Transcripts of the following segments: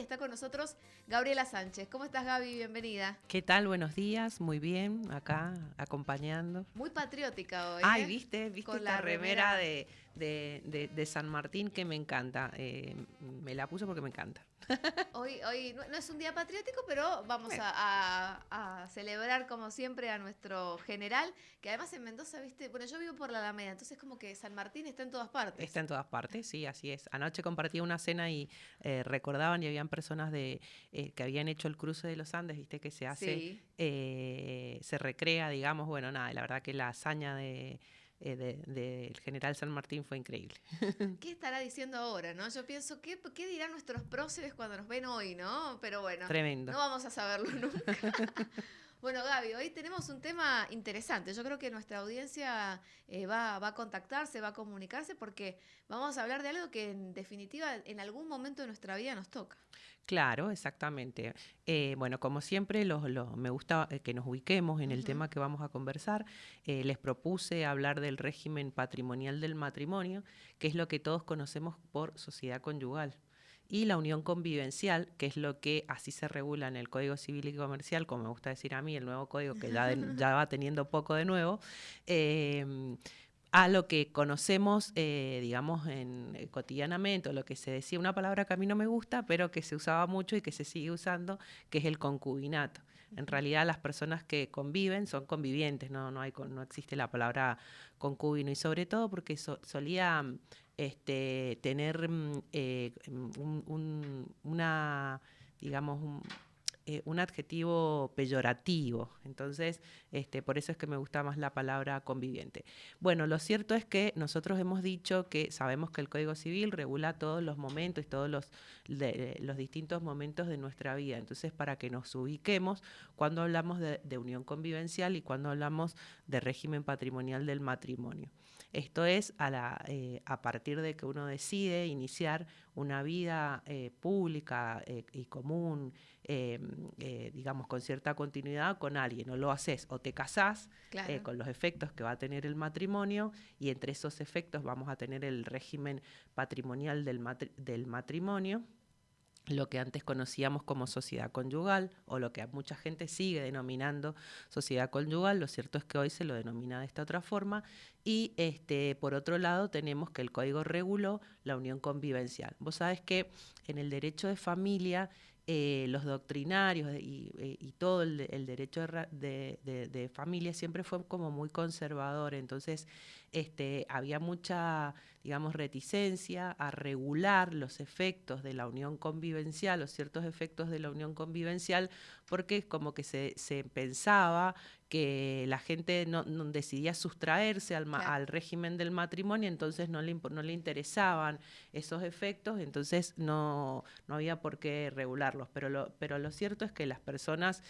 Está con nosotros Gabriela Sánchez. ¿Cómo estás, Gaby? Bienvenida. ¿Qué tal? Buenos días, muy bien, acá acompañando. Muy patriótica hoy, Ay, ¿eh? ¿viste Con esta la remera remera. de San Martín que me encanta? Me la puse porque me encanta. Hoy no es un día patriótico, pero vamos Bueno, a celebrar como siempre a nuestro general, que además en Mendoza, viste, bueno, yo vivo por la Alameda, entonces como que San Martín está en todas está partes. en todas partes, sí, así es. Anoche compartí una cena y recordaban y habían personas que habían hecho el cruce de los Andes, viste, que se hace, Sí. se recrea, digamos, bueno, nada, la verdad que la hazaña del general San Martín fue increíble. ¿Qué estará diciendo ahora, no? Yo pienso, ¿qué dirán nuestros próceres cuando nos ven hoy, no? Pero bueno, Tremendo. no vamos a saberlo nunca. Bueno, Gaby, hoy tenemos un tema interesante. Yo creo que nuestra audiencia va a contactarse, va a comunicarse, porque vamos a hablar de algo que en definitiva en algún momento de nuestra vida nos toca. Claro, exactamente. Bueno, como siempre, me gusta que nos ubiquemos en el Ujú. tema que vamos a conversar. Les propuse hablar del régimen patrimonial del matrimonio, que es lo que todos conocemos por sociedad conyugal, y la unión convivencial, que es lo que así se regula en el Código Civil y Comercial, como me gusta decir a mí, el nuevo código que ya va teniendo poco de nuevo. eh, a lo que conocemos, digamos, cotidianamente, o lo que se decía, una palabra que a mí no me gusta, pero que se usaba mucho y que se sigue usando, que es el concubinato. En realidad las personas que conviven son convivientes, no existe la palabra concubino, y sobre todo porque solía tener una, digamos, un adjetivo peyorativo. Entonces, por eso es que me gusta más la palabra conviviente. Bueno, lo cierto es que nosotros hemos dicho que sabemos que el Código Civil regula todos los momentos y todos los distintos momentos de nuestra vida. Entonces, para que nos ubiquemos, cuando hablamos de unión convivencial y cuando hablamos de régimen patrimonial del matrimonio. Esto es a partir de que uno decide iniciar una vida pública y común, digamos, con cierta continuidad con alguien. O lo haces o te casás Claro. con los efectos que va a tener el matrimonio, y entre esos efectos vamos a tener el régimen patrimonial del matrimonio, lo que antes conocíamos como sociedad conyugal, o lo que mucha gente sigue denominando sociedad conyugal. Lo cierto es que hoy se lo denomina de esta otra forma. Y por otro lado tenemos que el código reguló la unión convivencial. Vos sabés que en el derecho de familia, los doctrinarios y todo el derecho de familia siempre fue como muy conservador. Entonces había mucha, digamos, reticencia a regular los efectos de la unión convivencial, o ciertos efectos de la unión convivencial, porque como que se pensaba que la gente no decidía sustraerse Claro. al régimen del matrimonio, entonces no le interesaban esos efectos, entonces no había por qué regularlos. Pero lo cierto es que las personas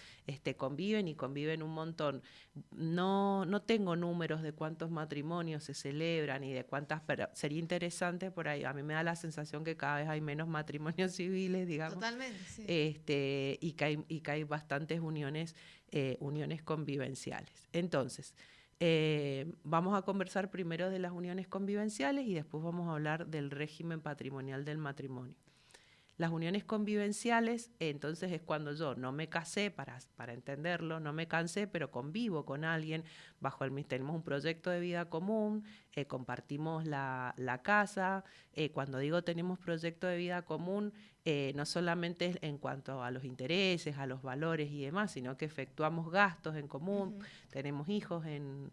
conviven y conviven un montón. No tengo números de cuántos matrimonios se celebran y de cuántas, pero sería interesante por ahí. A mí me da la sensación que cada vez hay menos matrimonios civiles, digamos, Totalmente, sí. y que hay bastantes uniones convivenciales. Entonces, vamos a conversar primero de las uniones convivenciales y después vamos a hablar del régimen patrimonial del matrimonio. Las uniones convivenciales, entonces, es cuando yo no me casé, para entenderlo, no me casé, pero convivo con alguien, tenemos un proyecto de vida común, compartimos la casa. Cuando digo tenemos proyecto de vida común, no solamente es en cuanto a los intereses, a los valores y demás, sino que efectuamos gastos en común, Ujú. tenemos hijos en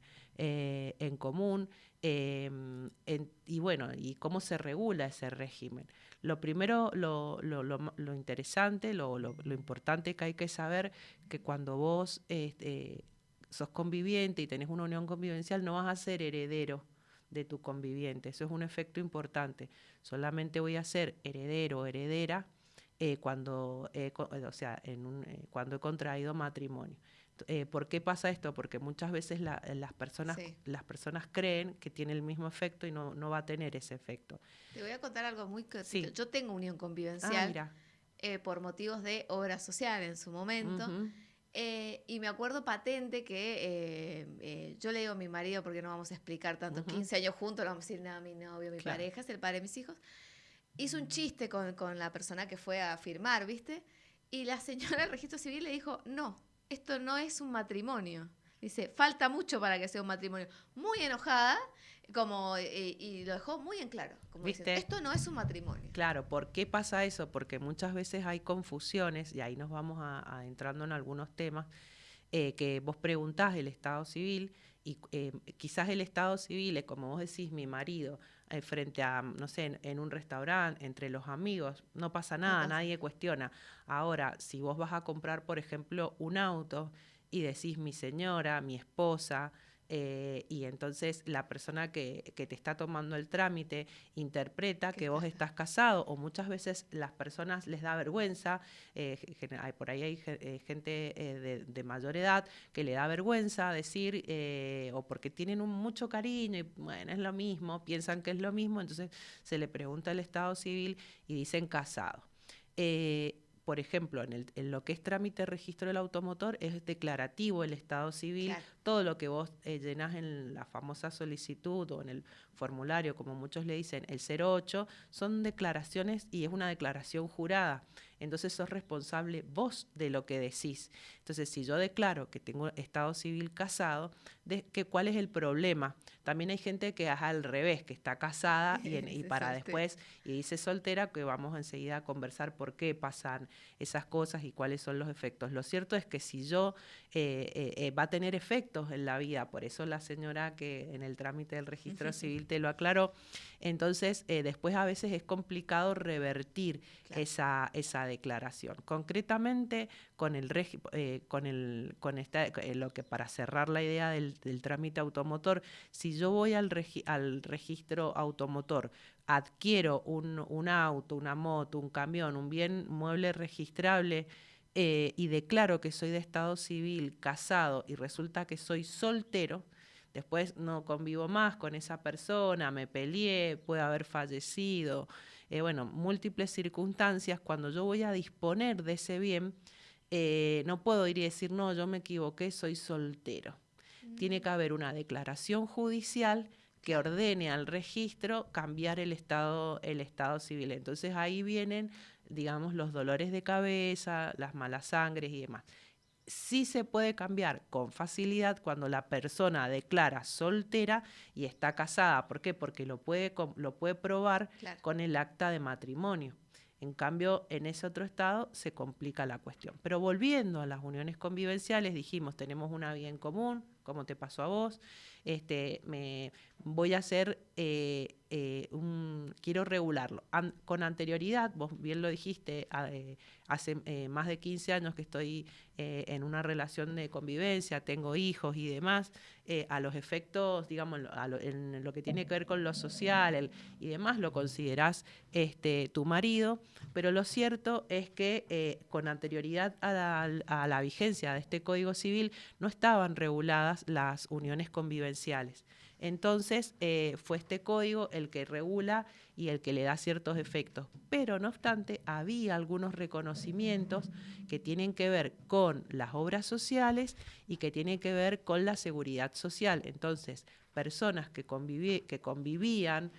común. Y bueno, ¿y cómo se regula ese régimen? Lo primero, lo interesante, lo importante que hay que saber, que cuando vos sos conviviente y tenés una unión convivencial, no vas a ser heredero de tu conviviente. Eso es un efecto importante. Solamente voy a ser heredero o heredera cuando he contraído matrimonio. ¿Por qué pasa esto? Porque muchas veces Sí. las personas creen que tiene el mismo efecto y no va a tener ese efecto. Te voy a contar algo muy cortito. Sí. Yo tengo unión Ah, convivencial mira. por motivos de obra social en su momento. Ujú. Y me acuerdo patente que yo le digo a mi marido, porque no vamos a explicar tanto, Ujú. 15 años juntos, no vamos a decir nada, mi novio, mi Claro. pareja, es el padre de mis hijos. hizo un chiste con la persona que fue a firmar, ¿viste? Y la señora del registro civil le dijo, no, esto no es un matrimonio. Dice, falta mucho para que sea un matrimonio. Muy enojada, como, y lo dejó muy en claro, como diciendo, ¿Viste? esto no es un matrimonio. Claro, ¿por qué pasa eso? Porque muchas veces hay confusiones, y ahí nos vamos entrando en algunos temas, que vos preguntás el estado civil, y quizás el estado civil es, como vos decís, mi marido, frente a, no sé, en un restaurante, entre los amigos, no pasa No nada, pasa nadie nada. cuestiona. Ahora, si vos vas a comprar, por ejemplo, un auto y decís mi señora, mi esposa, y entonces la persona que te está tomando el trámite interpreta Que que vos está. estás casado, o muchas veces las personas les da vergüenza, por ahí hay gente de mayor edad que le da vergüenza decir, o porque tienen mucho cariño y bueno, es lo mismo, piensan que es lo mismo, entonces se le pregunta el estado civil y dicen casado. Por ejemplo, en lo que es trámite de registro del automotor es declarativo el estado civil, Claro. todo lo que vos llenás en la famosa solicitud o en el formulario, como muchos le dicen, el 08, son declaraciones y es una declaración jurada. Entonces sos responsable vos de lo que decís. Entonces, si yo declaro que tengo estado civil casado, ¿cuál es el problema? También hay gente que es al revés, que está casada y Se para soltero. después, y dice soltera, que vamos enseguida a conversar por qué pasan esas cosas y cuáles son los efectos. Lo cierto es que si yo va a tener efectos en la vida, por eso la señora que en el trámite del registro civil te lo aclaró, entonces después a veces es complicado revertir Claro. esa declaración. Concretamente, lo que para cerrar la idea del trámite automotor, si yo voy al registro automotor, adquiero un auto, una moto, un camión, un bien mueble registrable, y declaro que soy de estado civil, casado, y resulta que soy soltero, después no convivo más con esa persona, me peleé, puede haber fallecido, bueno, múltiples circunstancias, cuando yo voy a disponer de ese bien, no puedo ir y decir, no, yo me equivoqué, soy soltero. Tiene que haber una declaración judicial que Claro. ordene al registro cambiar el estado civil. Entonces ahí vienen, digamos, los dolores de cabeza, las malas sangres y demás. Sí se puede cambiar con facilidad cuando la persona declara soltera y está casada. ¿Por qué? Porque lo puede probar Claro. con el acta de matrimonio. En cambio, en ese otro estado se complica la cuestión. Pero volviendo a las uniones convivenciales, dijimos, tenemos una vida en común, como te pasó a vos, me voy a hacer, quiero regularlo. Con anterioridad, vos bien lo dijiste, hace más de 15 años que estoy en una relación de convivencia, tengo hijos y demás, a los efectos, digamos, en lo que tiene que ver con lo social y demás, lo considerás tu marido, pero lo cierto es que con anterioridad a la vigencia de este Código Civil no estaban reguladas las uniones convivenciales. Entonces fue este código el que regula y el que le da ciertos efectos. Pero no obstante, había algunos reconocimientos que tienen que ver con las obras sociales y que tienen que ver con la seguridad social. Entonces, personas que convivían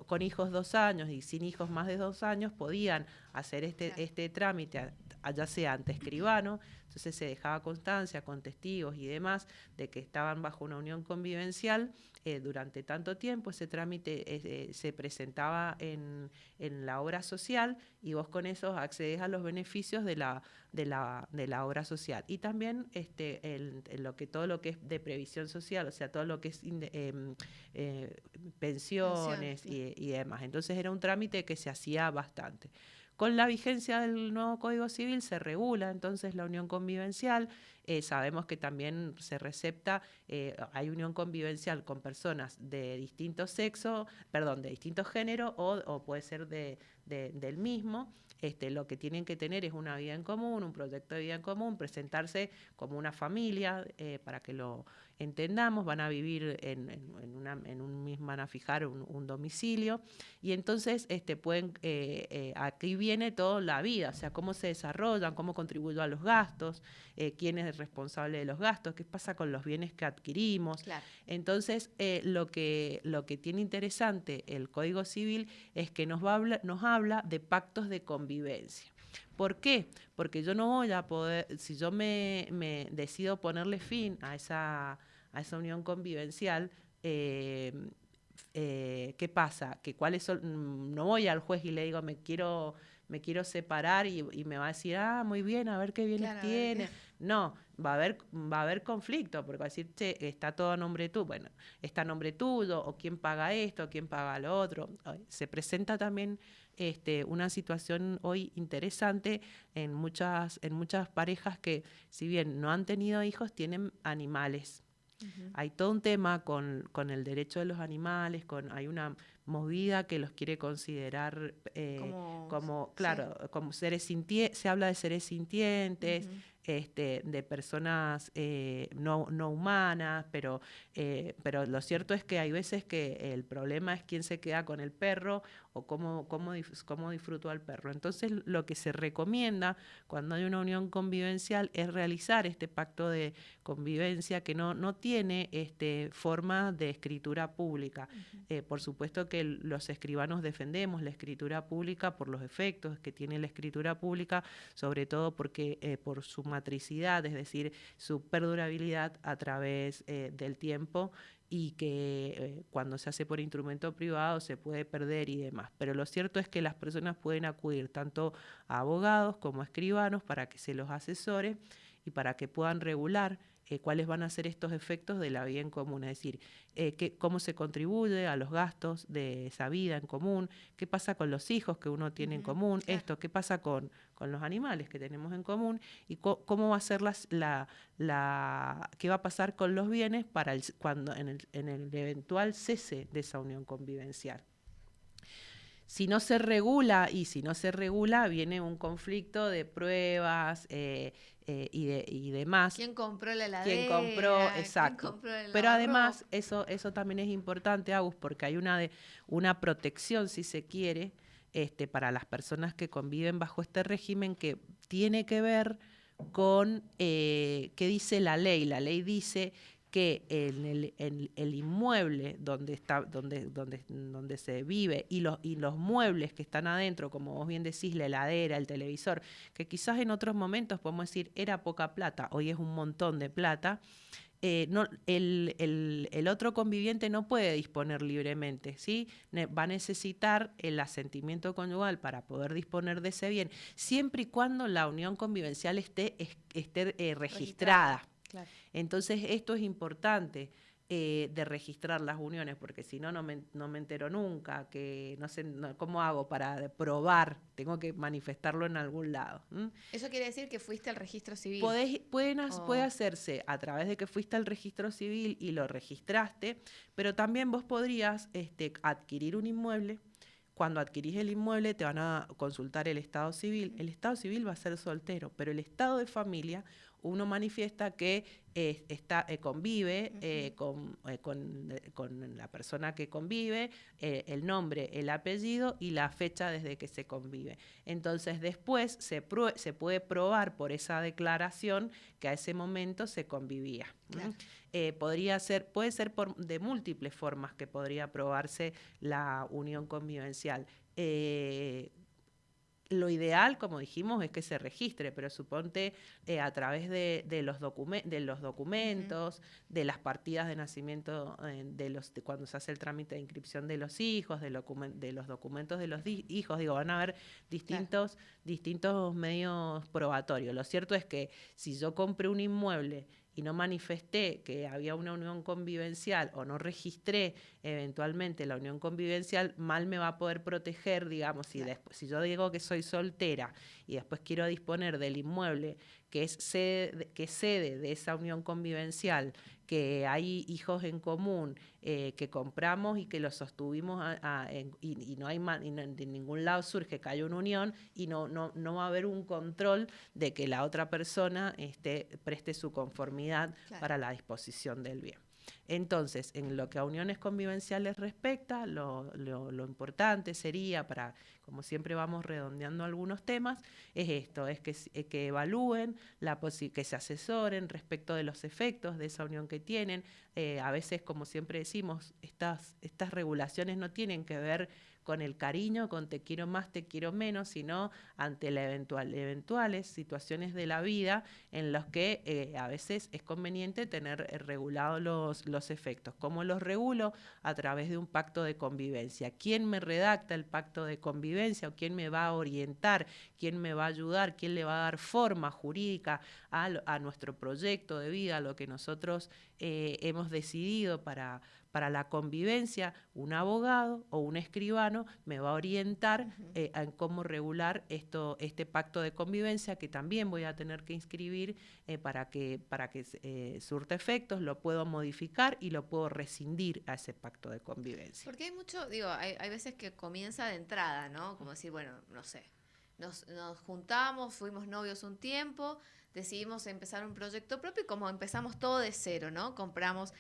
con hijos 2 años y sin hijos más de 2 años podían hacer este trámite, ya sea ante escribano, entonces se dejaba constancia con testigos y demás de que estaban bajo una unión convivencial durante tanto tiempo. Ese trámite se presentaba en la obra social y vos con eso accedes a los beneficios de la obra social. Y también todo lo que es de previsión social, o sea, todo lo que es pensiones Claro. y demás. Entonces era un trámite que se hacía bastante. Con la vigencia del nuevo Código Civil se regula entonces la unión convivencial. Sabemos que también se recepta, hay unión convivencial con personas de distinto sexo, perdón, de distinto género o puede ser del mismo. Lo que tienen que tener es una vida en común, un proyecto de vida en común, presentarse como una familia para que entendamos, van a vivir van a fijar un domicilio, y entonces aquí viene toda la vida, o sea, cómo se desarrollan, cómo contribuyen a los gastos, quién es el responsable de los gastos, qué pasa con los bienes que adquirimos. Claro. Entonces, lo que tiene interesante el Código Civil es que nos habla de pactos de convivencia. ¿Por qué? Porque yo no voy a poder, si yo me decido ponerle fin a esa unión convivencial, ¿qué pasa? Que cuáles son, no voy al juez y le digo me quiero separar y me va a decir, muy bien, a ver qué bienes tiene. No, va a haber conflicto, porque va a decir, che, está todo a nombre tuyo, bueno, está a nombre tuyo, o quién paga esto, o quién paga lo otro. Se presenta también una situación hoy interesante en muchas parejas que, si bien no han tenido hijos, tienen animales. Uh-huh. Hay todo un tema con el derecho de los animales, hay una movida que los quiere considerar como claro, sí, como seres sintientes, se habla de seres sintientes, uh-huh, de personas no humanas, pero lo cierto es que hay veces que el problema es quién se queda con el perro o cómo disfrutó al perro. Entonces, lo que se recomienda cuando hay una unión convivencial es realizar este pacto de convivencia que no tiene forma de escritura pública. Uh-huh. Por supuesto que los escribanos defendemos la escritura pública por los efectos que tiene la escritura pública, sobre todo porque por su matricidad, es decir, su perdurabilidad a través del tiempo, y que cuando se hace por instrumento privado se puede perder y demás. Pero lo cierto es que las personas pueden acudir tanto a abogados como a escribanos para que se los asesore y para que puedan regular cuáles van a ser estos efectos de la vida en común, es decir, cómo se contribuye a los gastos de esa vida en común, qué pasa con los hijos que uno tiene, uh-huh, en común, claro, qué pasa con los animales que tenemos en común, y cómo va a ser qué va a pasar con los bienes cuando en el eventual cese de esa unión convivencial. Si no se regula, viene un conflicto de pruebas y demás. ¿Quién compró la heladera? ¿Quién compró? Exacto. ¿Quién compró el Pero además, eso también es importante, Agus, porque hay una protección, si se quiere, para las personas que conviven bajo este régimen, que tiene que ver con qué dice la ley. La ley dice que en el inmueble donde se vive y los muebles que están adentro, como vos bien decís, la heladera, el televisor, que quizás en otros momentos podemos decir era poca plata, hoy es un montón de plata, el otro conviviente no puede disponer libremente, ¿sí? Va a necesitar el asentimiento conyugal para poder disponer de ese bien, siempre y cuando la unión convivencial esté registrada. Claro. Entonces, esto es importante de registrar las uniones, porque si no me entero nunca, que no sé cómo hago para probar, tengo que manifestarlo en algún lado. ¿Eso quiere decir que fuiste al registro civil? Puede hacerse a través de que fuiste al registro civil y lo registraste, pero también vos podrías adquirir un inmueble. Cuando adquirís el inmueble te van a consultar el estado civil. El estado civil va a ser soltero, pero el estado de familia uno manifiesta que convive con la persona que convive, el nombre, el apellido y la fecha desde que se convive. Entonces después se puede probar por esa declaración que a ese momento se convivía. Claro. Puede ser de múltiples formas que podría probarse la unión convivencial. Lo ideal, como dijimos, es que se registre, pero suponte a través de los documentos, uh-huh, de las partidas de nacimiento, de cuando se hace el trámite de inscripción de los hijos, de los documentos de los hijos, van a haber distintos medios probatorios. Lo cierto es que si yo compré un inmueble y no manifesté que había una unión convivencial o no registré eventualmente la unión convivencial, mal me va a poder proteger, digamos, si yo digo que soy soltera y después quiero disponer del inmueble que es sede de esa unión convivencial, que hay hijos en común, que compramos y que los sostuvimos y no hay y de ningún lado surge que haya una unión y no va a haber un control de que la otra persona preste su conformidad para la disposición del bien. Entonces, en lo que a uniones convivenciales respecta, lo importante sería, como siempre vamos redondeando algunos temas, es esto, es que evalúen, que se asesoren respecto de los efectos de esa unión que tienen. A veces, como siempre decimos, estas regulaciones no tienen que ver con el cariño, con te quiero más, te quiero menos, sino ante eventuales situaciones de la vida en los que a veces es conveniente tener regulados los efectos. ¿Cómo los regulo? A través de un pacto de convivencia. ¿Quién me redacta el pacto de convivencia o quién me va a orientar, quién me va a ayudar, quién le va a dar forma jurídica a nuestro proyecto de vida, a lo que nosotros hemos decidido para la convivencia? Un abogado o un escribano me va a orientar en cómo regular este pacto de convivencia, que también voy a tener que inscribir para que surta efectos, lo puedo modificar y lo puedo rescindir a ese pacto de convivencia. Porque hay mucho, digo, hay veces que comienza de entrada, ¿no? Como decir, bueno, no sé, nos juntamos, fuimos novios un tiempo, decidimos empezar un proyecto propio y como empezamos todo de cero, ¿no? Compramos,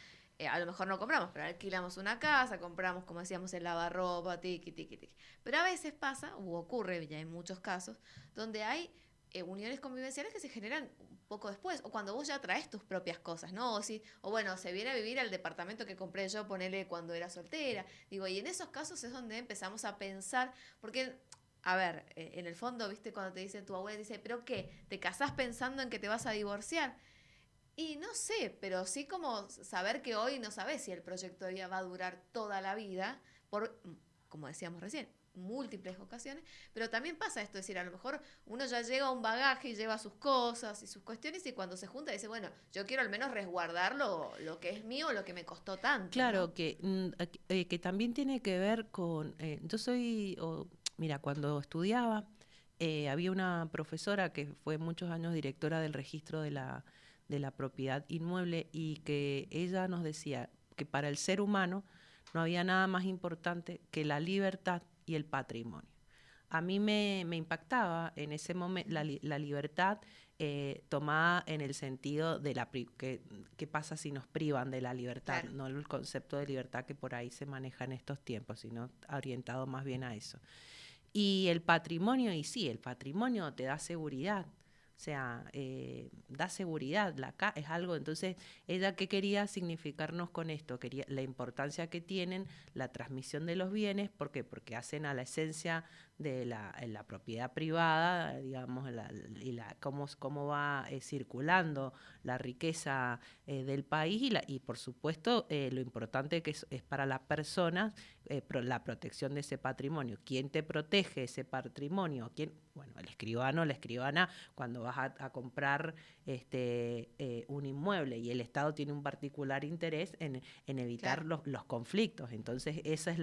a lo mejor no compramos, pero alquilamos una casa, compramos, como decíamos, el lavarropa, tiqui, tiqui, tiqui. Pero a veces pasa, o ocurre, ya en muchos casos, donde hay uniones convivenciales que se generan un poco después, o cuando vos ya traes tus propias cosas, ¿no? O bueno, se viene a vivir al departamento que compré yo, ponele cuando era soltera. Digo, y en esos casos es donde empezamos a pensar, porque a ver, en el fondo, viste, cuando te dice tu abuela, dice, ¿pero qué? ¿Te casás pensando en que te vas a divorciar? Y no sé, pero sí como saber que hoy no sabes si el proyecto de vida va a durar toda la vida, por, como decíamos recién, múltiples ocasiones, pero también pasa esto, es decir, a lo mejor uno ya llega a un bagaje y lleva sus cosas y sus cuestiones y cuando se junta dice, bueno, yo quiero al menos resguardar lo que es mío, lo que me costó tanto. Claro, ¿no? que también tiene que ver con, mira, cuando estudiaba, había una profesora que fue muchos años directora del registro de la propiedad inmueble y que ella nos decía que para el ser humano no había nada más importante que la libertad y el patrimonio. A mí me impactaba en ese momento la libertad tomada en el sentido de qué pasa si nos privan de la libertad, Claro. no el concepto de libertad que por ahí se maneja en estos tiempos, sino orientado más bien a eso. Y el patrimonio, y sí, el patrimonio te da seguridad. O sea, da seguridad, es algo. Entonces, ella, ¿qué quería significarnos con esto? Quería la importancia que tienen la transmisión de los bienes. ¿Por qué? Porque hacen a la esencia de la propiedad privada, digamos, cómo va circulando la riqueza del país y por supuesto, lo importante que es para las personas la protección de ese patrimonio. ¿Quién te protege ese patrimonio? Bueno, el escribano, la escribana, cuando vas a comprar un inmueble y el Estado tiene un particular interés en evitar Claro. los conflictos. Entonces, ese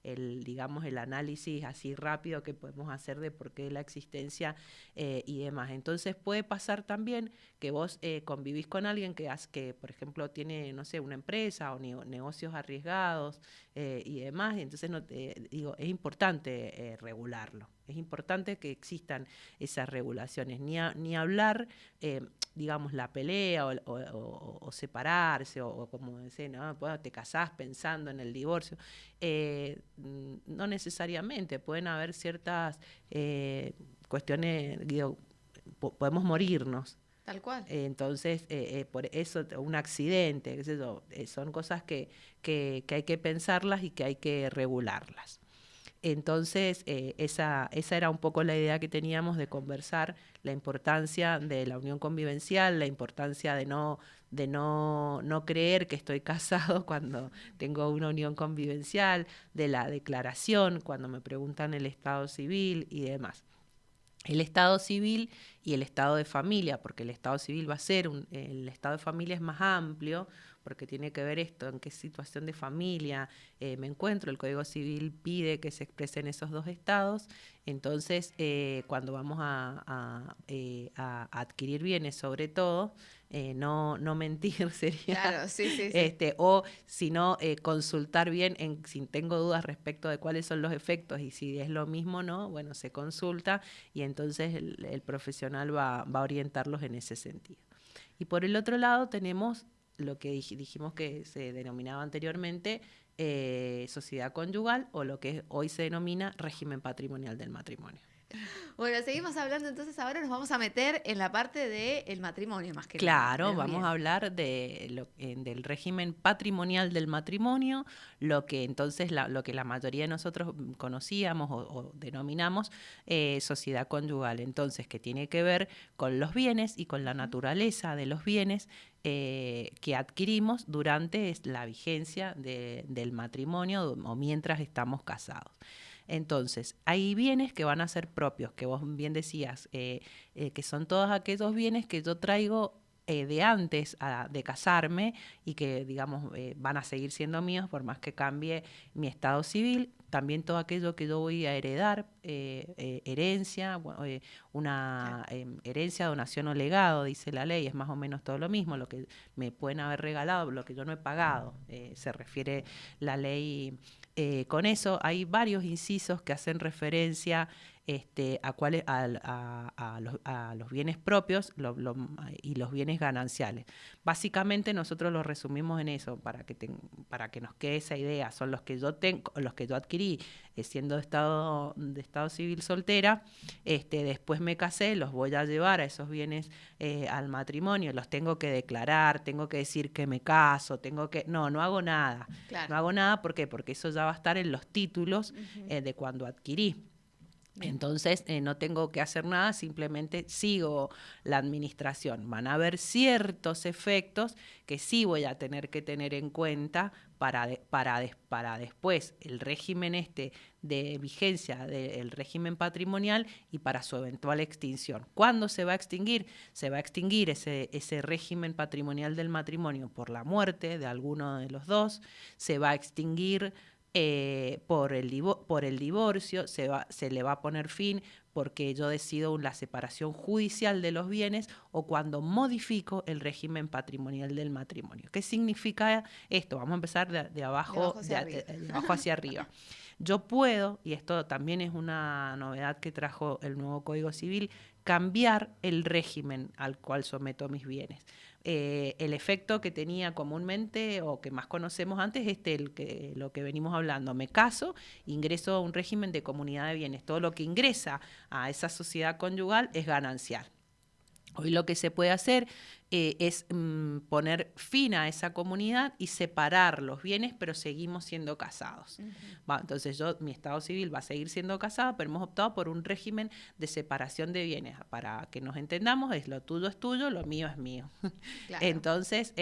es digamos, el análisis así rápido que podemos hacer de por qué la existencia y demás. Entonces, puede pasar también que vos convivís con alguien que, por ejemplo, tiene, no sé, una empresa o negocios arriesgados y demás. Entonces, es importante regularlo. Es importante que existan esas regulaciones, ni hablar, digamos, la pelea o separarse, o como decir, ¿no? Bueno, te casás pensando en el divorcio. No necesariamente, pueden haber ciertas cuestiones, digo, podemos morirnos. Tal cual. Entonces, por eso, un accidente, qué sé yo, son cosas que hay que pensarlas y que hay que regularlas. Entonces, esa era un poco la idea que teníamos de conversar, la importancia de la unión convivencial, la importancia de no creer que estoy casado cuando tengo una unión convivencial, de la declaración, cuando me preguntan el estado civil y demás. El estado civil y el estado de familia, porque el estado civil va a ser, el estado de familia es más amplio, porque tiene que ver esto, en qué situación de familia me encuentro. El Código Civil pide que se expresen esos dos estados. Entonces, cuando vamos a adquirir bienes, sobre todo, no mentir sería, Claro, sí, sí, sí. o si no, consultar bien si tengo dudas respecto de cuáles son los efectos y si es lo mismo o no, bueno, se consulta y entonces el profesional va a orientarlos en ese sentido. Y por el otro lado tenemos lo que dijimos que se denominaba anteriormente sociedad conyugal, o lo que hoy se denomina régimen patrimonial del matrimonio. Bueno, seguimos hablando, entonces ahora nos vamos a meter en la parte del matrimonio más que nada. Claro, vamos a hablar del régimen patrimonial del matrimonio, lo que entonces lo que la mayoría de nosotros conocíamos o denominamos sociedad conyugal. Entonces, que tiene que ver con los bienes y con la naturaleza de los bienes que adquirimos durante la vigencia del matrimonio o mientras estamos casados. Entonces, hay bienes que van a ser propios, que vos bien decías, que son todos aquellos bienes que yo traigo de antes de casarme y que, digamos, van a seguir siendo míos por más que cambie mi estado civil. También todo aquello que yo voy a heredar, herencia, una herencia, donación o legado, dice la ley, es más o menos todo lo mismo, lo que me pueden haber regalado, lo que yo no he pagado, se refiere la ley. Con eso hay varios incisos que hacen referencia a los bienes propios y los bienes gananciales. Básicamente nosotros los resumimos en eso, para que nos quede esa idea. Son los que yo tengo, los que yo adquirí siendo de estado civil soltera. Después me casé, los voy a llevar a esos bienes al matrimonio, los tengo que declarar, tengo que decir que me caso, no hago nada. Claro. No hago nada, ¿por qué? Porque eso ya va a estar en los títulos de cuando adquirí. Bien. Entonces, no tengo que hacer nada, simplemente sigo la administración. Van a haber ciertos efectos que sí voy a tener que tener en cuenta para después el régimen de vigencia del régimen patrimonial y para su eventual extinción. ¿Cuándo se va a extinguir? Se va a extinguir ese régimen patrimonial del matrimonio por la muerte de alguno de los dos, se va a extinguir por el divorcio, se le va a poner fin porque yo decido la separación judicial de los bienes o cuando modifico el régimen patrimonial del matrimonio. ¿Qué significa esto? Vamos a empezar de abajo hacia arriba. Yo puedo, y esto también es una novedad que trajo el nuevo Código Civil, cambiar el régimen al cual someto mis bienes. El efecto que tenía comúnmente o que más conocemos antes es lo que venimos hablando. Me caso, ingreso a un régimen de comunidad de bienes. Todo lo que ingresa a esa sociedad conyugal es ganancial. Hoy lo que se puede hacer es poner fin a esa comunidad y separar los bienes, pero seguimos siendo casados. Entonces mi estado civil va a seguir siendo casada, pero hemos optado por un régimen de separación de bienes. Para que nos entendamos, lo tuyo es tuyo, lo mío es mío. Claro. Entonces,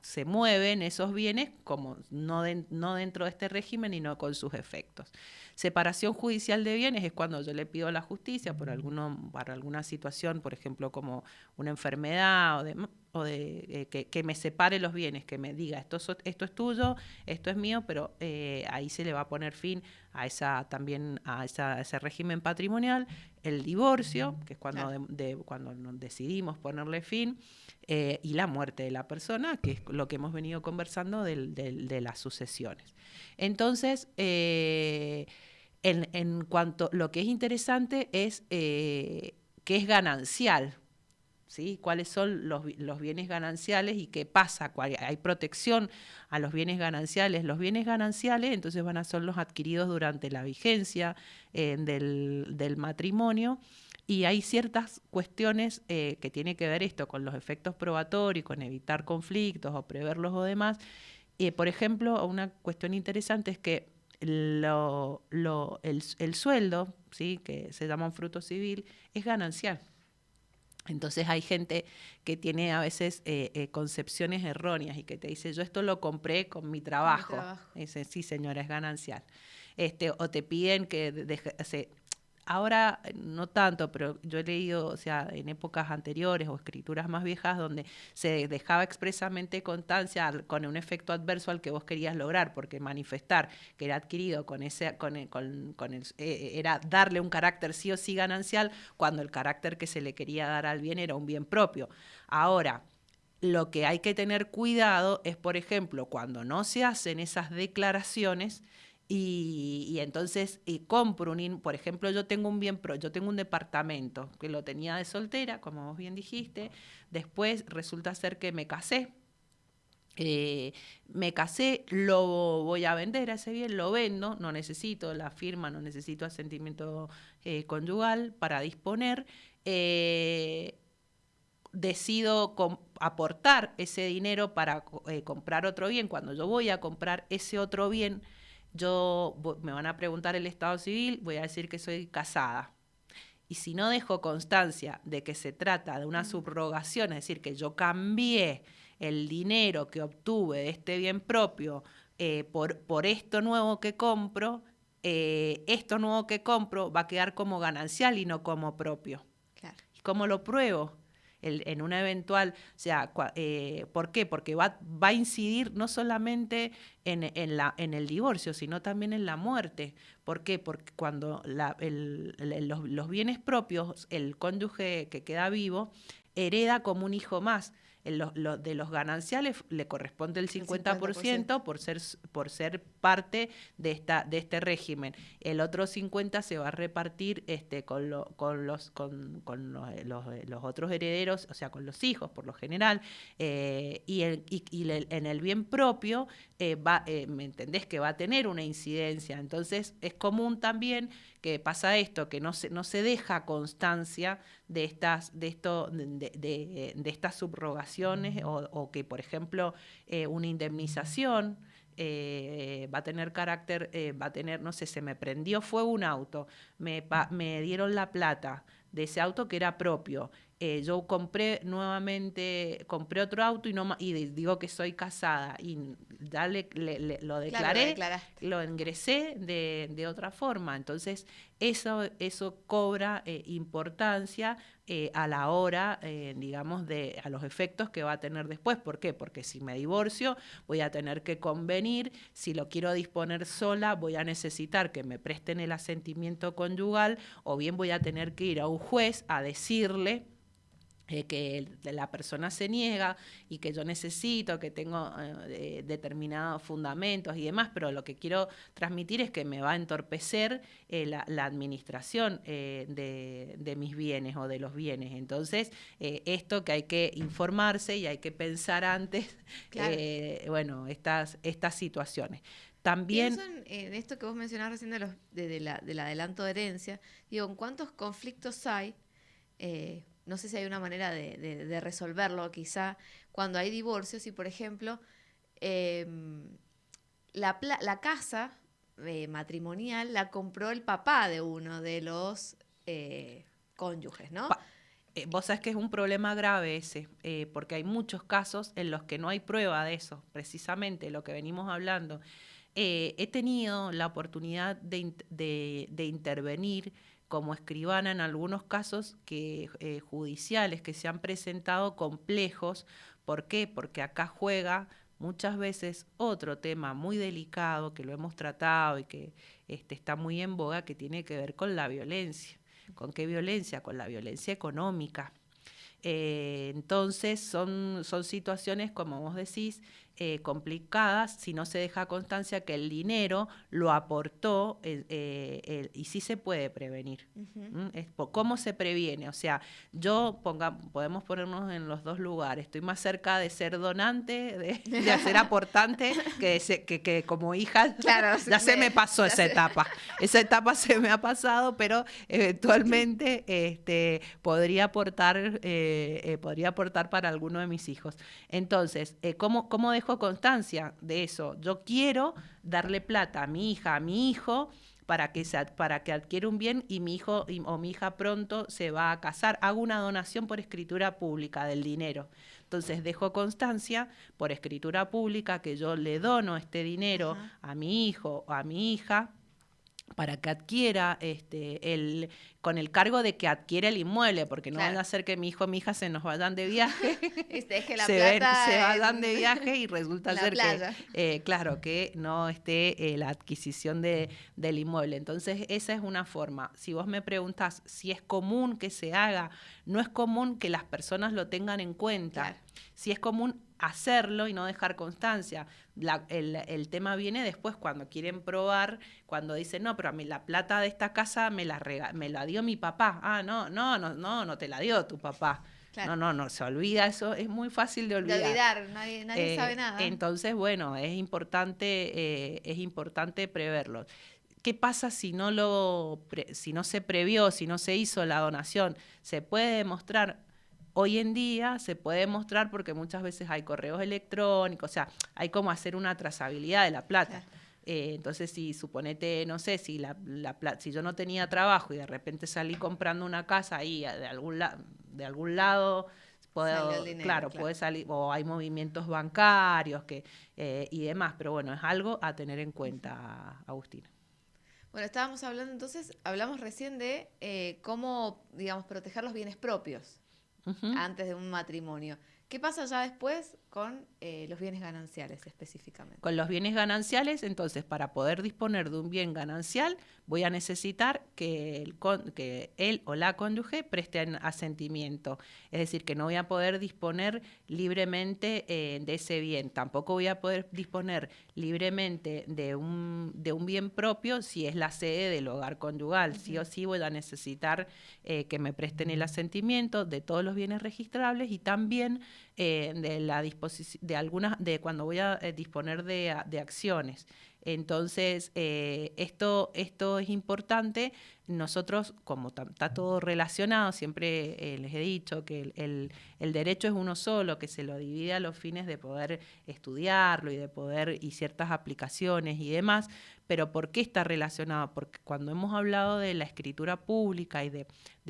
se mueven esos bienes como no dentro de este régimen y no con sus efectos. Separación judicial de bienes es cuando yo le pido a la justicia para alguna situación, por ejemplo, como una enfermedad que me separe los bienes, que me diga esto es tuyo, esto es mío, pero ahí se le va a poner fin a ese régimen patrimonial. El divorcio, que es cuando, claro, cuando nos decidimos ponerle fin, y la muerte de la persona, que es lo que hemos venido conversando de las sucesiones. Entonces, en cuanto lo que es interesante es qué es ganancial, ¿sí? ¿Cuáles son los bienes gananciales y qué pasa? ¿Hay protección a los bienes gananciales? Los bienes gananciales entonces van a ser los adquiridos durante la vigencia del matrimonio. Y hay ciertas cuestiones que tienen que ver esto con los efectos probatorios, con evitar conflictos o preverlos o demás. Por ejemplo, una cuestión interesante es que el sueldo, ¿sí?, que se llama un fruto civil, es ganancial. Entonces hay gente que tiene a veces concepciones erróneas y que te dice, yo esto lo compré con mi trabajo. Dice, sí, señora, es ganancial. O te piden que ahora no tanto, pero yo he leído, o sea, en épocas anteriores o escrituras más viejas donde se dejaba expresamente constancia con un efecto adverso al que vos querías lograr, porque manifestar que era adquirido con ese, era darle un carácter sí o sí ganancial, cuando el carácter que se le quería dar al bien era un bien propio. Ahora, lo que hay que tener cuidado es, por ejemplo, cuando no se hacen esas declaraciones y entonces compro por ejemplo, yo tengo yo tengo un departamento que lo tenía de soltera, como vos bien dijiste, después resulta ser que me casé, lo voy a vender a ese bien, lo vendo, no necesito la firma, no necesito asentimiento conyugal para disponer. Decido aportar ese dinero para comprar otro bien. Cuando yo voy a comprar ese otro bien, me van a preguntar el estado civil, voy a decir que soy casada. Y si no dejo constancia de que se trata de una subrogación, es decir, que yo cambié el dinero que obtuve de este bien propio por esto nuevo que compro, esto nuevo que compro va a quedar como ganancial y no como propio. Claro. ¿Y cómo lo pruebo? En una eventual, o sea, ¿por qué? Porque va a incidir no solamente en el divorcio, sino también en la muerte. ¿Por qué? Porque cuando los bienes propios, el cónyuge que queda vivo, hereda como un hijo más. De los gananciales le corresponde el 50% por ser parte de este régimen. El otro 50% se va a repartir con los otros herederos, o sea, con los hijos por lo general, en el bien propio ¿me entendés? Que va a tener una incidencia. Entonces es común también que pasa esto, que no se deja constancia de estas subrogaciones o que, por ejemplo, una indemnización va a tener carácter, no sé, se me prendió fuego un auto, me dieron la plata de ese auto que era propio. Yo compré otro auto y digo que soy casada y ya lo declaré, Claro, lo ingresé de otra forma. Entonces, eso cobra importancia a la hora, digamos, a los efectos que va a tener después. ¿Por qué? Porque si me divorcio, voy a tener que convenir, si lo quiero disponer sola, voy a necesitar que me presten el asentimiento conyugal, o bien voy a tener que ir a un juez a decirle que la persona se niega y que yo necesito, que tengo determinados fundamentos y demás, pero lo que quiero transmitir es que me va a entorpecer la administración de mis bienes o de los bienes. Entonces, esto que hay que informarse y hay que pensar antes, claro. Bueno, estas situaciones. También pienso en esto que vos mencionabas recién del adelanto de herencia. Digo, ¿en cuántos conflictos hay? No sé si hay una manera de resolverlo, quizá cuando hay divorcios y, por ejemplo, la casa matrimonial la compró el papá de uno de los cónyuges, ¿no? Vos sabés que es un problema grave ese, porque hay muchos casos en los que no hay prueba de eso, precisamente lo que venimos hablando. He tenido la oportunidad de intervenir como escribana en algunos casos judiciales que se han presentado complejos. ¿Por qué? Porque acá juega muchas veces otro tema muy delicado que lo hemos tratado y que está muy en boga, que tiene que ver con la violencia. ¿Con qué violencia? Con la violencia económica. Entonces son situaciones, como vos decís, complicadas si no se deja constancia que el dinero lo aportó y sí se puede prevenir. ¿Cómo se previene? O sea, podemos ponernos en los dos lugares. Estoy más cerca de ser donante, de ser aportante, que como hija. Claro, ya se me pasó esa etapa. Esa etapa se me ha pasado, pero eventualmente podría aportar para alguno de mis hijos. Entonces, ¿cómo dejo constancia de eso? Yo quiero darle plata a mi hija, a mi hijo, para que adquiera un bien y mi hijo o mi hija pronto se va a casar. Hago una donación por escritura pública del dinero. Entonces dejo constancia por escritura pública que yo le dono este dinero a mi hijo o a mi hija para que adquiera con el cargo de que adquiere el inmueble, porque no Claro. van a hacer que mi hijo o mi hija se nos vayan de viaje, Deje la se plata vayan de viaje y resulta en la ser playa. que, claro, que no esté la adquisición del inmueble. Entonces, esa es una forma. Si vos me preguntás si es común que se haga, no es común que las personas lo tengan en cuenta. Claro. Si es común hacerlo y no dejar constancia. El tema viene después cuando quieren probar, cuando dicen, no, pero a mí la plata de esta casa me la dio mi papá. Ah, no te la dio tu papá. Claro. No, se olvida eso, es muy fácil de De olvidar. olvidar, nadie sabe nada. Entonces, bueno, es importante preverlo. ¿Qué pasa si si no se previó, si no se hizo la donación? Se puede demostrar. Hoy en día se puede demostrar porque muchas veces hay correos electrónicos, o sea, hay como hacer una trazabilidad de la plata. Claro. Entonces, si suponete, no sé, si yo no tenía trabajo y de repente salí comprando una casa ahí de algún lado, Salió el dinero, claro. puede salir, o hay movimientos bancarios y demás, pero bueno, es algo a tener en cuenta, Agustina. Bueno, estábamos hablando entonces, hablamos recién de cómo, digamos, proteger los bienes propios antes de un matrimonio. ¿Qué pasa ya después con los bienes gananciales específicamente? Con los bienes gananciales, entonces, para poder disponer de un bien ganancial, voy a necesitar que él o la cónyuge presten asentimiento. Es decir, que no voy a poder disponer libremente de ese bien. Tampoco voy a poder disponer libremente de un bien propio si es la sede del hogar conyugal. Sí o sí voy a necesitar que me presten el asentimiento de todos los bienes registrables y también de la disposición de cuando voy a disponer de acciones. Entonces, esto es importante. Nosotros, como está todo relacionado, siempre les he dicho que el derecho es uno solo, que se lo divide a los fines de poder estudiarlo y ciertas aplicaciones y demás. Pero ¿por qué está relacionado? Porque cuando hemos hablado de la escritura pública y de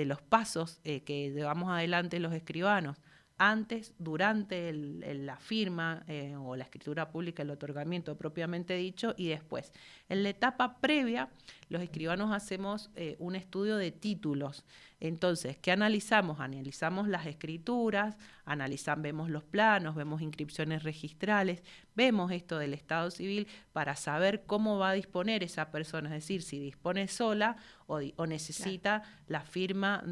los pasos que llevamos adelante los escribanos, antes, durante la firma o la escritura pública, el otorgamiento propiamente dicho, y después. En la etapa previa, los escribanos hacemos un estudio de títulos. Entonces, ¿qué analizamos? Analizamos las escrituras, vemos los planos, vemos inscripciones registrales, vemos esto del estado civil para saber cómo va a disponer esa persona, es decir, si dispone sola o necesita la firma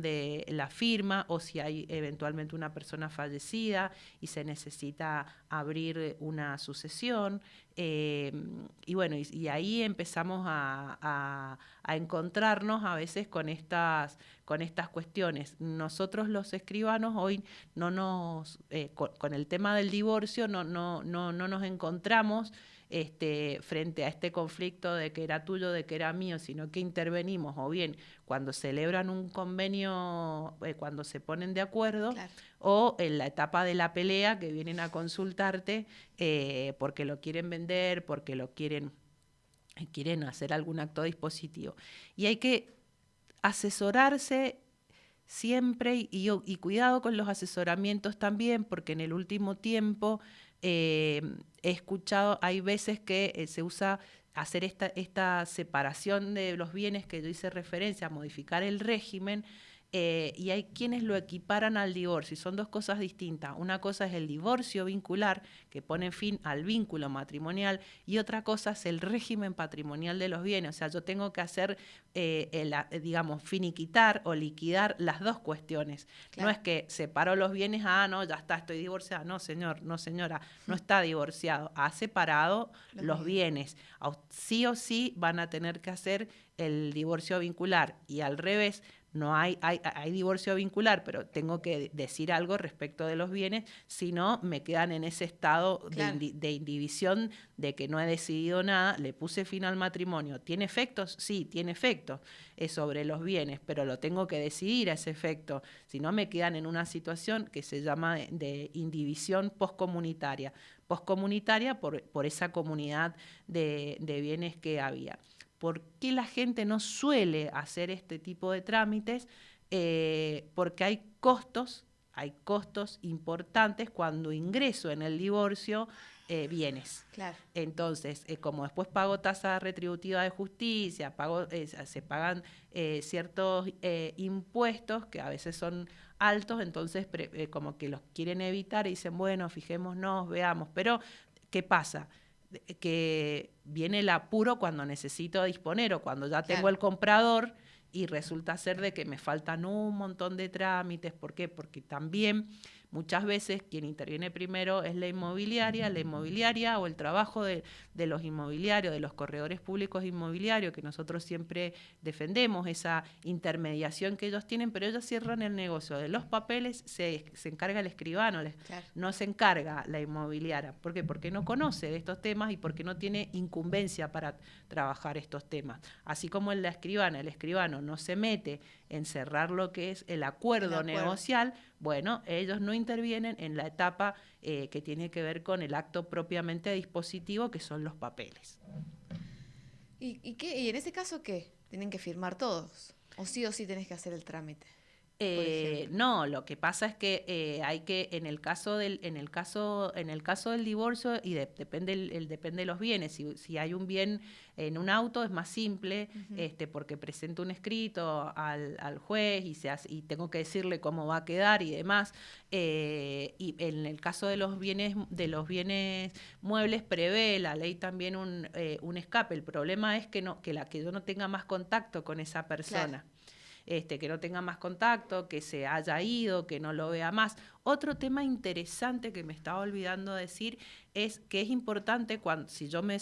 o si hay eventualmente una persona fallecida y se necesita abrir una sucesión. Y bueno, y ahí empezamos a encontrarnos a veces con estas cuestiones. Nosotros los escribanos hoy con el tema del divorcio no nos encontramos frente a este conflicto de que era tuyo, de que era mío, sino que intervenimos o bien cuando celebran un convenio, cuando se ponen de acuerdo, Claro. o en la etapa de la pelea que vienen a consultarte porque lo quieren vender, porque lo quieren hacer algún acto dispositivo. Y hay que asesorarse siempre y cuidado con los asesoramientos también, porque en el último tiempo he escuchado, hay veces que se usa hacer esta separación de los bienes que yo hice referencia, modificar el régimen, y hay quienes lo equiparan al divorcio, y son dos cosas distintas. Una cosa es el divorcio vincular, que pone fin al vínculo matrimonial, y otra cosa es el régimen patrimonial de los bienes. O sea, yo tengo que hacer, digamos, finiquitar o liquidar las dos cuestiones. Claro. No es que separo los bienes, no, ya está, estoy divorciada. No, señor, no, señora, no está divorciado. Ha separado los bienes. Sí o sí van a tener que hacer el divorcio vincular, y al revés. No hay divorcio vincular, pero tengo que decir algo respecto de los bienes, si no me quedan en ese estado claro. de indivisión, de que no he decidido nada, le puse fin al matrimonio. ¿Tiene efectos? Sí, tiene efectos sobre los bienes, pero lo tengo que decidir a ese efecto, si no me quedan en una situación que se llama de indivisión poscomunitaria por esa comunidad de bienes que había. ¿Por qué la gente no suele hacer este tipo de trámites? Porque hay costos importantes cuando ingreso en el divorcio bienes. Claro. Entonces, como después pago tasa retributiva de justicia, se pagan ciertos impuestos que a veces son altos, entonces como que los quieren evitar y dicen, bueno, fijémonos, veamos. Pero, ¿qué pasa? Que viene el apuro cuando necesito disponer o cuando ya tengo el comprador y resulta ser de que me faltan un montón de trámites. ¿Por qué? Porque también muchas veces quien interviene primero es la inmobiliaria o el trabajo de los inmobiliarios, de los corredores públicos inmobiliarios, que nosotros siempre defendemos esa intermediación que ellos tienen, pero ellos cierran el negocio. De los papeles se encarga el escribano, claro. No se encarga la inmobiliaria. ¿Por qué? Porque no conoce de estos temas y porque no tiene incumbencia para trabajar estos temas. Así como en la escribana, el escribano no se mete en cerrar lo que es el acuerdo negocial, bueno, ellos no intervienen en la etapa que tiene que ver con el acto propiamente dispositivo, que son los papeles. ¿Y en ese caso qué? ¿Tienen que firmar todos? ¿O sí tenés que hacer el trámite? No, lo que pasa es que hay que, en el caso del divorcio, y depende de los bienes, si hay un bien en un auto es más simple, porque presento un escrito al juez y tengo que decirle cómo va a quedar y demás. Y en el caso de los bienes muebles prevé la ley también un escape. El problema es que yo no tenga más contacto con esa persona. Claro. Que no tenga más contacto, que se haya ido, que no lo vea más. Otro tema interesante que me estaba olvidando decir es que es importante si yo me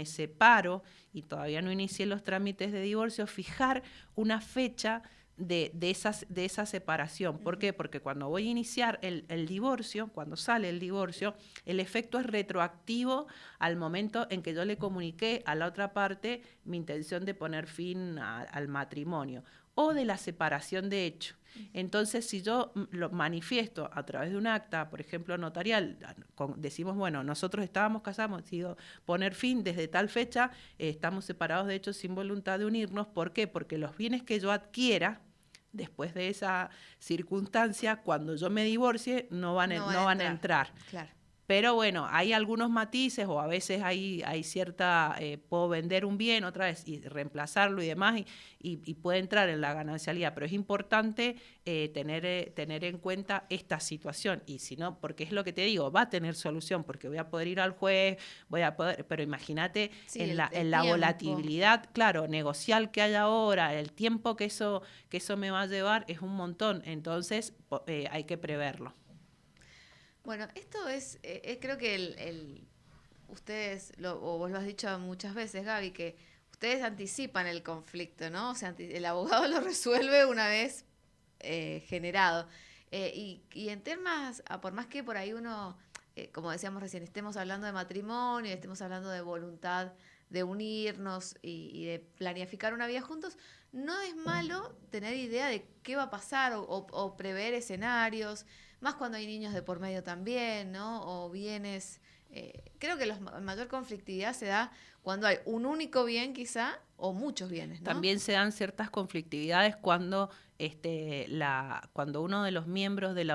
separo y todavía no inicié los trámites de divorcio, fijar una fecha de esa separación. ¿Por qué? Porque cuando voy a iniciar el divorcio, cuando sale el divorcio, el efecto es retroactivo al momento en que yo le comuniqué a la otra parte mi intención de poner fin al matrimonio o de la separación de hecho. Entonces, si yo lo manifiesto a través de un acta, por ejemplo, notarial, decimos, bueno, nosotros estábamos casados, hemos decidido poner fin desde tal fecha, estamos separados de hecho sin voluntad de unirnos. ¿Por qué? Porque los bienes que yo adquiera después de esa circunstancia, cuando yo me divorcie, no van a entrar. Claro. Pero bueno, hay algunos matices o a veces hay cierta, puedo vender un bien otra vez y reemplazarlo y demás y puede entrar en la ganancialidad, pero es importante tener en cuenta esta situación y si no, porque es lo que te digo, va a tener solución porque voy a poder ir al juez, pero imagínate en la volatilidad, claro, negocial que hay ahora, el tiempo que eso me va a llevar es un montón, entonces hay que preverlo. Bueno, esto es, creo que ustedes, o vos lo has dicho muchas veces, Gaby, que ustedes anticipan el conflicto, ¿no? O sea, el abogado lo resuelve una vez generado. Y en temas, por más que por ahí uno, como decíamos recién, estemos hablando de matrimonio, estemos hablando de voluntad de unirnos y de planificar una vida juntos, no es malo tener idea de qué va a pasar o prever escenarios, más cuando hay niños de por medio también, ¿no? O bienes. Creo que la mayor conflictividad se da cuando hay un único bien quizá o muchos bienes, ¿no? También se dan ciertas conflictividades cuando uno de los miembros del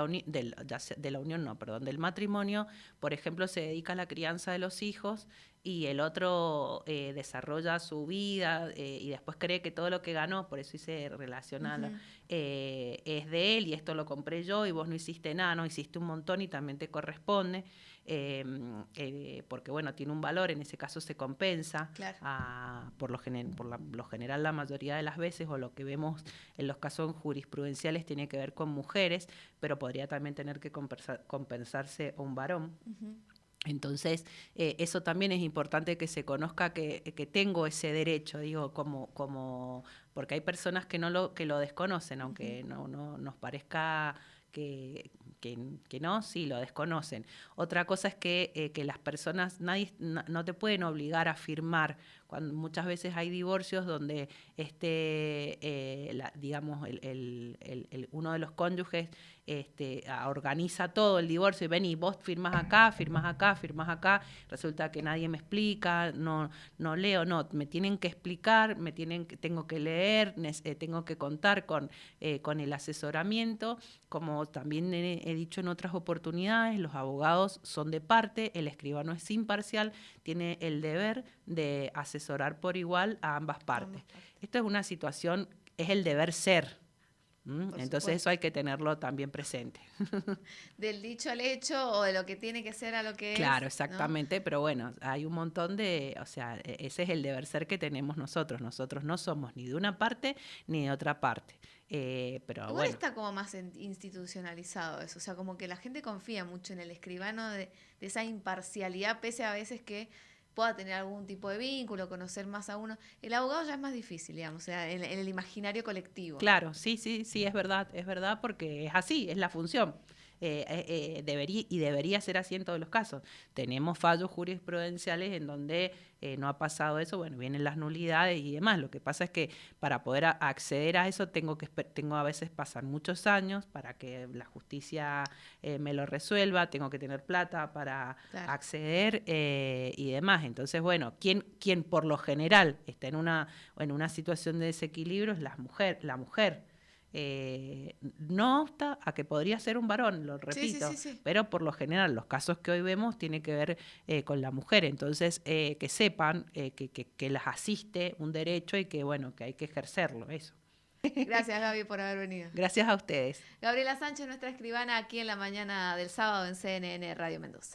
matrimonio, por ejemplo, se dedica a la crianza de los hijos y el otro desarrolla su vida y después cree que todo lo que ganó, por eso hice relacionada, es de él y esto lo compré yo y vos no hiciste nada, no hiciste un montón y también te corresponde, porque bueno, tiene un valor, en ese caso se compensa, claro. Por lo general la mayoría de las veces, o lo que vemos en los casos jurisprudenciales tiene que ver con mujeres, pero podría también tener que compensarse un varón. Uh-huh. Entonces, eso también es importante que se conozca que tengo ese derecho, digo, porque hay personas que lo desconocen, aunque uh-huh. no nos parezca que no, sí, lo desconocen. Otra cosa es que las personas, no te pueden obligar a firmar cuando muchas veces hay divorcios donde digamos, uno de los cónyuges organiza todo el divorcio y ven y vos firmás acá, firmás acá, firmás acá, resulta que nadie me explica, no leo, no, me tienen que explicar, tengo que leer, tengo que contar con el asesoramiento. Como también he dicho en otras oportunidades, los abogados son de parte, el escribano es imparcial, tiene el deber de asesorar por igual a ambas partes. Esto es una situación, es el deber ser. Entonces eso hay que tenerlo también presente. Del dicho al hecho o de lo que tiene que ser a lo que es. Claro, exactamente, ¿no? Pero bueno, hay un montón o sea, ese es el deber ser que tenemos nosotros. Nosotros no somos ni de una parte ni de otra parte. Pero Igual bueno. está como más institucionalizado eso, o sea, como que la gente confía mucho en el escribano de esa imparcialidad, pese a veces que pueda tener algún tipo de vínculo, conocer más a uno. El abogado ya es más difícil, digamos, o sea, en el imaginario colectivo. Claro, sí, es verdad porque es así, es la función. Debería ser así en todos los casos. Tenemos fallos jurisprudenciales en donde no ha pasado eso, bueno, vienen las nulidades y demás. Lo que pasa es que para poder acceder a eso tengo a veces pasar muchos años para que la justicia me lo resuelva, tengo que tener plata para acceder y demás. Entonces, bueno, quien por lo general está en una situación de desequilibrio es la mujer. No obsta a que podría ser un varón, lo repito, Sí. pero por lo general los casos que hoy vemos tienen que ver con la mujer. Entonces, que sepan que las asiste un derecho y que, bueno, que hay que ejercerlo, eso. Gracias, Gaby, por haber venido. Gracias a ustedes. Gabriela Sánchez, nuestra escribana aquí en la mañana del sábado en CNN Radio Mendoza.